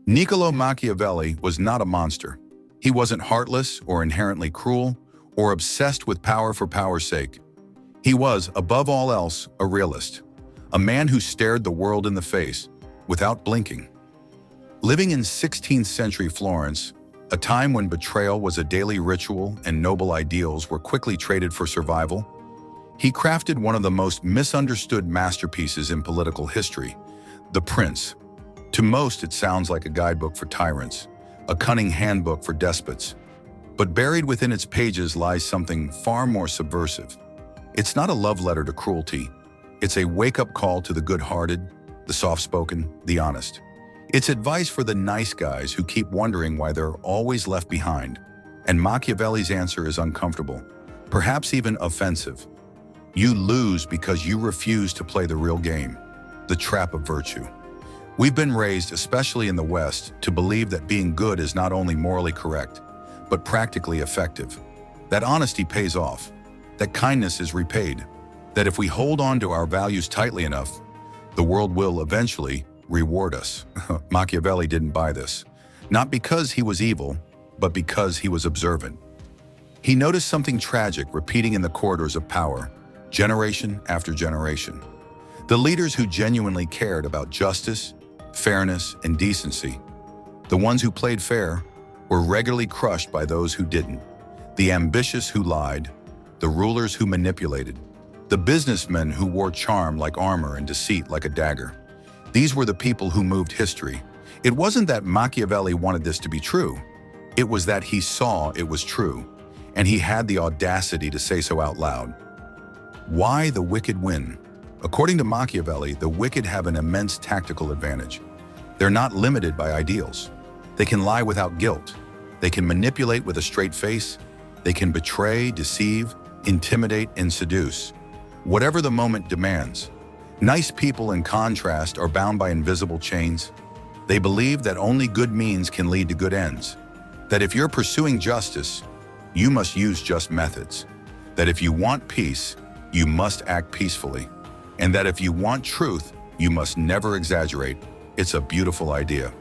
Niccolò Machiavelli was not a monster. He wasn't heartless or inherently cruel or obsessed with power for power's sake. He was, above all else, a realist, a man who stared the world in the face without blinking. Living in 16th century Florence, a time when betrayal was a daily ritual and noble ideals were quickly traded for survival, he crafted one of the most misunderstood masterpieces in political history, The Prince. To most, it sounds like a guidebook for tyrants, a cunning handbook for despots. But buried within its pages lies something far more subversive. It's not a love letter to cruelty. It's a wake-up call to the good-hearted, the soft-spoken, the honest. It's advice for the nice guys who keep wondering why they're always left behind. And Machiavelli's answer is uncomfortable, perhaps even offensive. You lose because you refuse to play the real game, the trap of virtue. We've been raised, especially in the West, to believe that being good is not only morally correct, but practically effective. That honesty pays off, that kindness is repaid, that if we hold on to our values tightly enough, the world will eventually reward us. Machiavelli didn't buy this, not because he was evil, but because he was observant. He noticed something tragic repeating in the corridors of power, generation after generation. The leaders who genuinely cared about justice, fairness, and decency, the ones who played fair, were regularly crushed by those who didn't. The ambitious who lied, the rulers who manipulated, the businessmen who wore charm like armor and deceit like a dagger. These were the people who moved history. It wasn't that Machiavelli wanted this to be true. It was that he saw it was true, and he had the audacity to say so out loud. Why the wicked win? According to Machiavelli, the wicked have an immense tactical advantage. They're not limited by ideals. They can lie without guilt. They can manipulate with a straight face. They can betray, deceive, intimidate, and seduce. Whatever the moment demands. Nice people, in contrast, are bound by invisible chains. They believe that only good means can lead to good ends. That if you're pursuing justice, you must use just methods. That if you want peace, you must act peacefully. And that if you want truth, you must never exaggerate. It's a beautiful idea.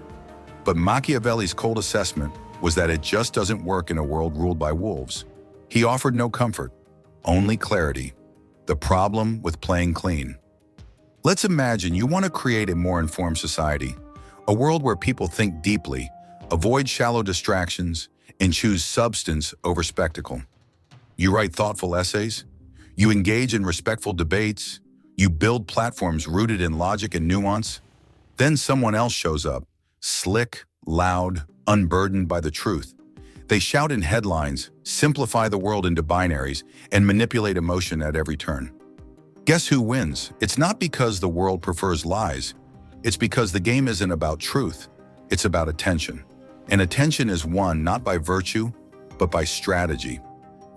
But Machiavelli's cold assessment was that it just doesn't work in a world ruled by wolves. He offered no comfort, only clarity. The problem with playing clean. Let's imagine you want to create a more informed society, a world where people think deeply, avoid shallow distractions, and choose substance over spectacle. You write thoughtful essays, you engage in respectful debates, you build platforms rooted in logic and nuance. Then someone else shows up, slick, loud, unburdened by the truth. They shout in headlines, simplify the world into binaries, and manipulate emotion at every turn. Guess who wins? It's not because the world prefers lies. It's because the game isn't about truth. It's about attention. And attention is won not by virtue, but by strategy.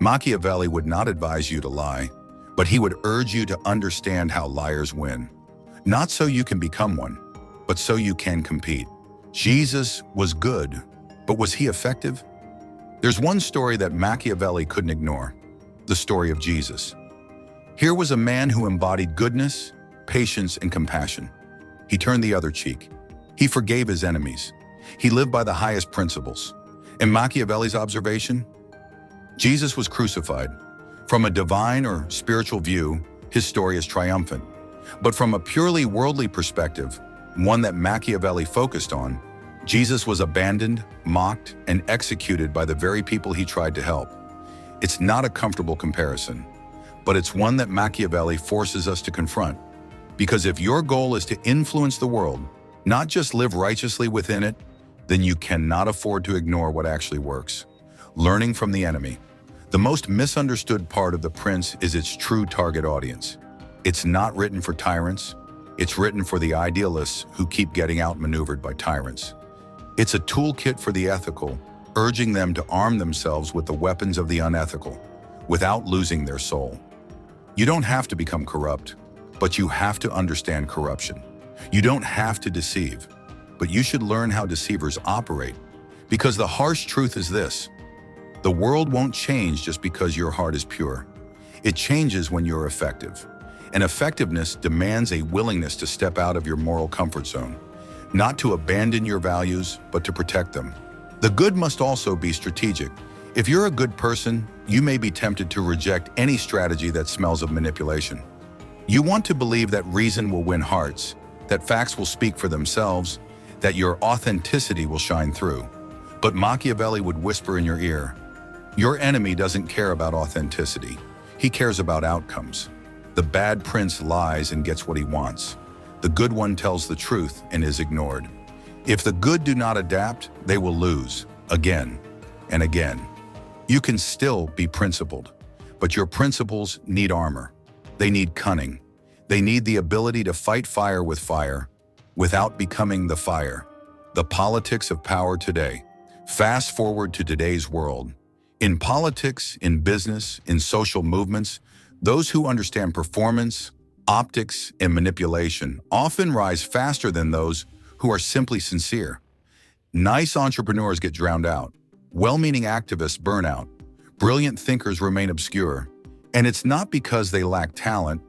Machiavelli would not advise you to lie, but he would urge you to understand how liars win. Not so you can become one, but so you can compete. Jesus was good, but was he effective? There's one story that Machiavelli couldn't ignore, the story of Jesus. Here was a man who embodied goodness, patience, and compassion. He turned the other cheek. He forgave his enemies. He lived by the highest principles. In Machiavelli's observation, Jesus was crucified. From a divine or spiritual view, his story is triumphant. But from a purely worldly perspective, one that Machiavelli focused on, Jesus was abandoned, mocked, and executed by the very people he tried to help. It's not a comfortable comparison, but it's one that Machiavelli forces us to confront. Because if your goal is to influence the world, not just live righteously within it, then you cannot afford to ignore what actually works. Learning from the enemy. The most misunderstood part of The Prince is its true target audience. It's not written for tyrants. It's written for the idealists who keep getting outmaneuvered by tyrants. It's a toolkit for the ethical, urging them to arm themselves with the weapons of the unethical, without losing their soul. You don't have to become corrupt, but you have to understand corruption. You don't have to deceive, but you should learn how deceivers operate, because the harsh truth is this: the world won't change just because your heart is pure. It changes when you're effective. And effectiveness demands a willingness to step out of your moral comfort zone. not to abandon your values, but to protect them. The good must also be strategic. If you're a good person, you may be tempted to reject any strategy that smells of manipulation. You want to believe that reason will win hearts, that facts will speak for themselves, that your authenticity will shine through. But Machiavelli would whisper in your ear, your enemy doesn't care about authenticity. He cares about outcomes. The bad prince lies and gets what he wants. The good one tells the truth and is ignored. If the good do not adapt, they will lose, again and again. You can still be principled, but your principles need armor. They need cunning. They need the ability to fight fire with fire without becoming the fire. The politics of power today. Fast forward to today's world. In politics, in business, in social movements, those who understand performance, optics, and manipulation often rise faster than those who are simply sincere. Nice entrepreneurs get drowned out. Well-meaning activists burn out. Brilliant thinkers remain obscure. And it's not because they lack talent,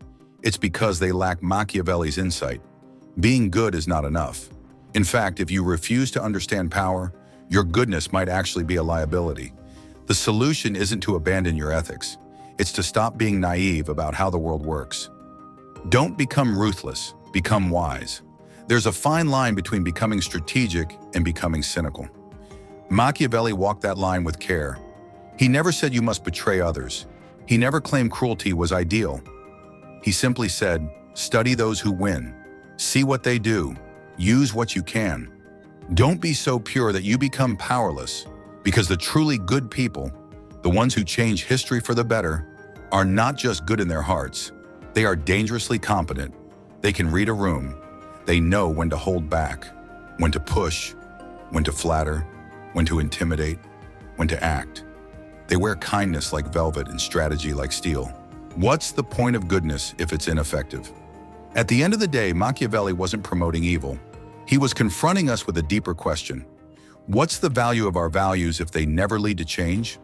it's because they lack Machiavelli's insight. Being good is not enough. In fact, if you refuse to understand power, your goodness might actually be a liability. The solution isn't to abandon your ethics. It's to stop being naive about how the world works. Don't become ruthless, become wise. There's a fine line between becoming strategic and becoming cynical. Machiavelli walked that line with care. He never said you must betray others. He never claimed cruelty was ideal. He simply said, study those who win. See what they do. Use what you can. Don't be so pure that you become powerless, because the truly good people, the ones who change history for the better, are not just good in their hearts. They are dangerously competent. They can read a room. They know when to hold back, when to push, when to flatter, when to intimidate, when to act. They wear kindness like velvet and strategy like steel. What's the point of goodness if it's ineffective? At the end of the day, Machiavelli wasn't promoting evil. He was confronting us with a deeper question. What's the value of our values if they never lead to change?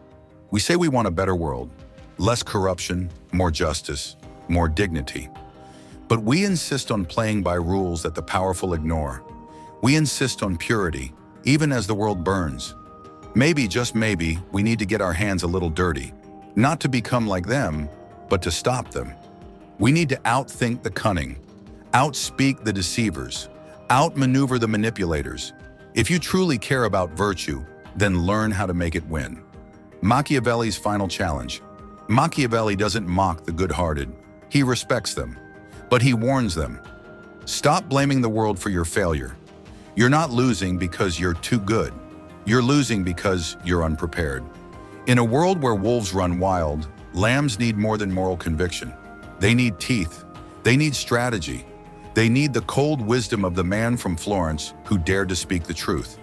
We say we want a better world, less corruption, more justice, more dignity. But we insist on playing by rules that the powerful ignore. We insist on purity, even as the world burns. Maybe, just maybe, we need to get our hands a little dirty, not to become like them, but to stop them. We need to outthink the cunning, outspeak the deceivers, outmaneuver the manipulators. If you truly care about virtue, then learn how to make it win. Machiavelli's final challenge. Machiavelli doesn't mock the good-hearted. He respects them, but he warns them. Stop blaming the world for your failure. You're not losing because you're too good. You're losing because you're unprepared. In a world where wolves run wild, lambs need more than moral conviction. They need teeth. They need strategy. They need the cold wisdom of the man from Florence who dared to speak the truth.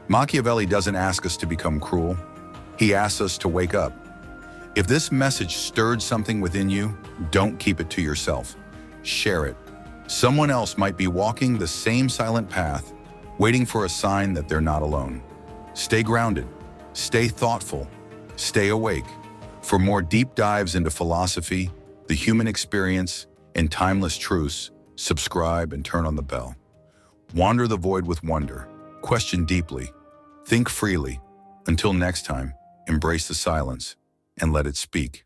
Machiavelli doesn't ask us to become cruel. He asks us to wake up. If this message stirred something within you, don't keep it to yourself. Share it. Someone else might be walking the same silent path, waiting for a sign that they're not alone. Stay grounded. Stay thoughtful. Stay awake. For more deep dives into philosophy, the human experience, and timeless truths, subscribe and turn on the bell. Wander the void with wonder. Question deeply. Think freely. Until next time, embrace the silence and let it speak.